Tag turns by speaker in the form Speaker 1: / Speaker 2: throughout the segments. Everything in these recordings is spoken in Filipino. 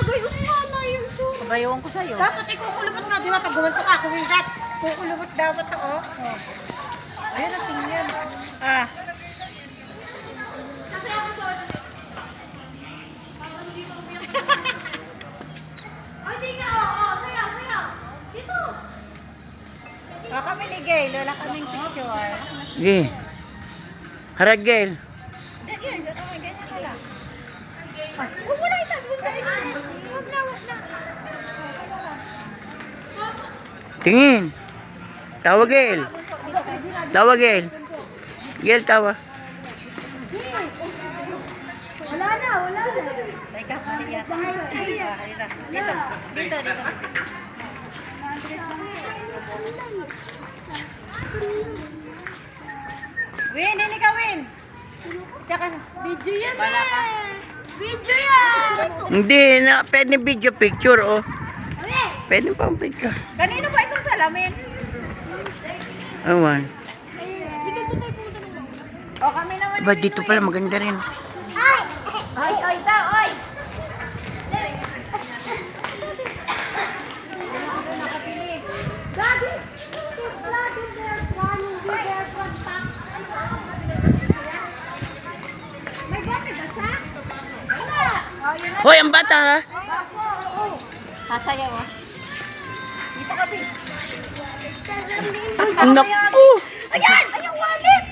Speaker 1: bagay. Umana yun to.
Speaker 2: Pagayawan ko sa'yo.
Speaker 1: Dapat ikukulubot nga, di ba? Taguman to ka, kumindat. Kukulubot dapat to, oh. Ayun ang tingin.
Speaker 2: Ah.
Speaker 1: Kami ni Gail, wala kaming picture.
Speaker 3: Sige. Harag, Gail.
Speaker 1: Ganyan ka lang. Huwag mo na itas, huwag na. Huwag na.
Speaker 3: Tingin. Tawa, Gail. Tawa, Gail. Gail, tawa.
Speaker 1: Wala na.
Speaker 2: Teka, halika. Dito.
Speaker 1: Win, hindi ka Win. Tsaka, video yan
Speaker 2: Wala ka.
Speaker 1: Video yan.
Speaker 3: Hindi, na, pwede video picture, oh.
Speaker 1: Okay.
Speaker 3: Pwede pang picture.
Speaker 1: Kanino ba itong salamin?
Speaker 3: Awan.
Speaker 1: O kami naman.
Speaker 3: Diba, dito pala maganda rin.
Speaker 1: Ay, daw, oy. Daddy, there's blood in there. One in there, one pack. May bote ba siya? Wala. Oh, yun na.
Speaker 3: Hoy, ang bata, ha?
Speaker 2: Sasayaw, ah.
Speaker 1: Dito ka, Bin.
Speaker 3: Naku!
Speaker 1: Ayan! Ayang wallet!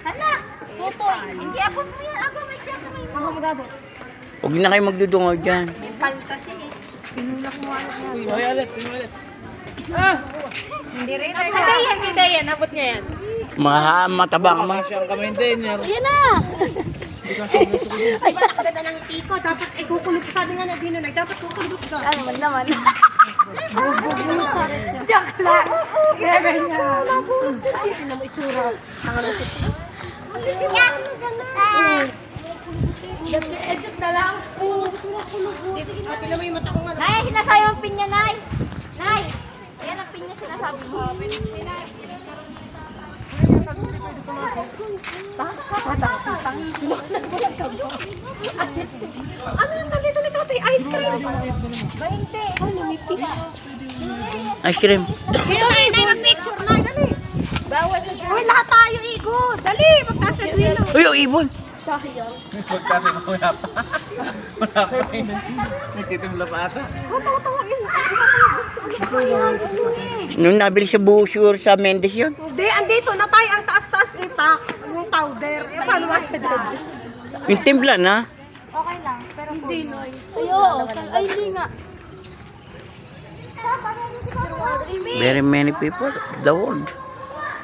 Speaker 1: Hala! Tutoy! Hindi ako mo yan. Ako may siya sa may mga magabot.
Speaker 3: Huwag na kayo magdudungaw dyan.
Speaker 2: May pal kasi eh.
Speaker 1: Pinulak mo wallet niya.
Speaker 3: Hoy, alit.
Speaker 1: Hindi rin.
Speaker 2: Hindi yan. Abot nga yan.
Speaker 3: Mataba ka mga.
Speaker 1: Ayan na! Ay, ang ganda ng tiko. Dapat kukulog ka. Sabi nga na dinunay. Dapat kukulog ka.
Speaker 2: Ano man naman.
Speaker 1: Joke lang. Bebe niya.
Speaker 2: Hindi mo itsura. Ang ano sa
Speaker 1: Edit na lang. Pati naman yung mata ko nga.
Speaker 2: Nay, sinasayo ang pinya, Nay. Nay, ayan ang pinya sinasabi mo.
Speaker 1: Ano yung nandito ni Tatay? Ice cream. 20. Ano, may pix.
Speaker 3: Ice cream.
Speaker 1: Kaya na, mag-picture na. Dali.
Speaker 2: Bawal sa dyan.
Speaker 1: Uy, lahat tayo, Igo. Dali, magtasa dulo.
Speaker 3: Uy, yung ibon. Nung nabili sa Busur sa Mendes yun.
Speaker 1: Hindi, andito na tayo. Ang taas-taas ipak. Yung powder. Eh, paano mas
Speaker 3: Yung timpla na.
Speaker 2: Okay lang, pero hindi, Noy. Ay, hindi nga.
Speaker 3: Very many people, the world.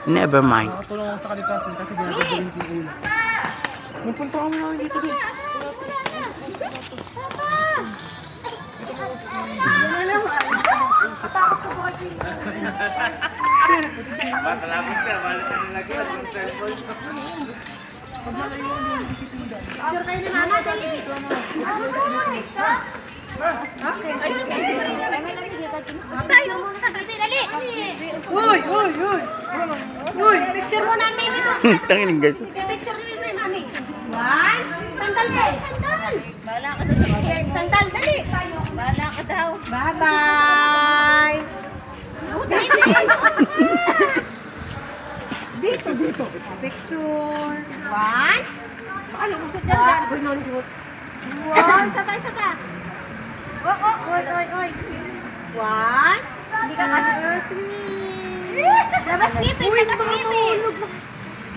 Speaker 3: Never mind. Magpunta kami lang dito din.
Speaker 1: Picture kayo ni Mama, dali. Okay. Ayun, kasi tayo muna sa baby, dali. Uy. Uy, picture mo na, baby.
Speaker 3: Tangin gas.
Speaker 1: Picture mo na, mami. One. Sandal, sandal.
Speaker 2: Bahala ka daw sa mga.
Speaker 1: Sandal, dali.
Speaker 2: Bahala ka daw.
Speaker 1: Bye-bye. Dito. Picture. One. Ano gusto dyan? One. Sakay. Oy. One. Hindi ka kasi. Three. Labas ngipin.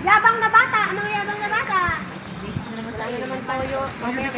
Speaker 1: Yabang na bata. Mga yabang na bata. Wala na naman tayo. Mamaya